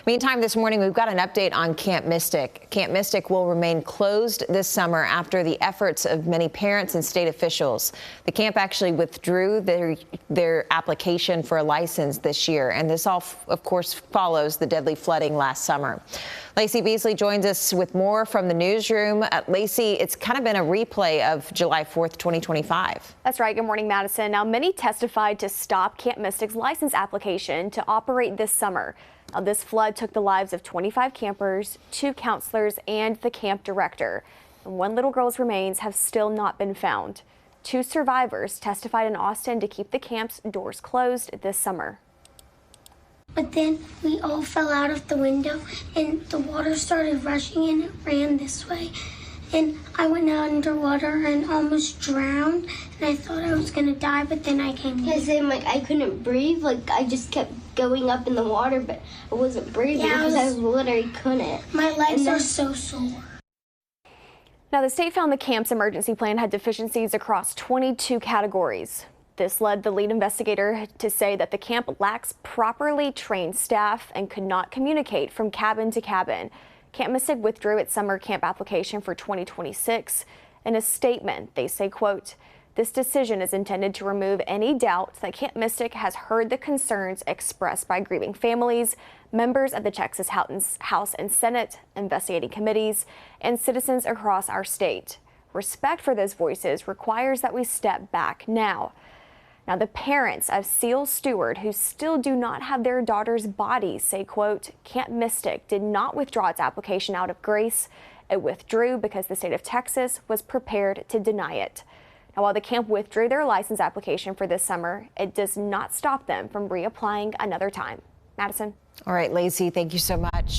Meantime, this morning, we've got an update on Camp Mystic. Camp Mystic will remain closed this summer after the efforts of many parents and state officials. The camp actually withdrew their application for a license this year, and this all, of course, follows the deadly flooding last summer. Lacey Beasley joins us with more from the newsroom. Lacey, it's kind of been a replay of July 4th, 2025. That's right. Good morning, Madison. Now, many testified to stop Camp Mystic's license application to operate this summer. Now, this flood took the lives of 25 campers, 2 counselors, and the camp director. And 1 little girl's remains have still not been found. 2 survivors testified in Austin to keep the camp's doors closed this summer. But then we all fell out of the window and the water started rushing and it ran this way. And I went underwater and almost drowned, and I thought I was gonna die, but then I came in. Because then, I couldn't breathe. I just kept going up in the water, but I wasn't breathing because I literally couldn't. My legs are so sore. Now, the state found the camp's emergency plan had deficiencies across 22 categories. This led the lead investigator to say that the camp lacks properly trained staff and could not communicate from cabin to cabin. Camp Mystic withdrew its summer camp application for 2026. In a statement, they say, quote, "This decision is intended to remove any doubt that Camp Mystic has heard the concerns expressed by grieving families, members of the Texas House and Senate, investigating committees, and citizens across our state. Respect for those voices requires that we step back now." Now, the parents of Seal Stewart, who still do not have their daughter's body, say, quote, "Camp Mystic did not withdraw its application out of grace. It withdrew because the state of Texas was prepared to deny it." Now, while the camp withdrew their license application for this summer, it does not stop them from reapplying another time. Madison. All right, Lacey, thank you so much.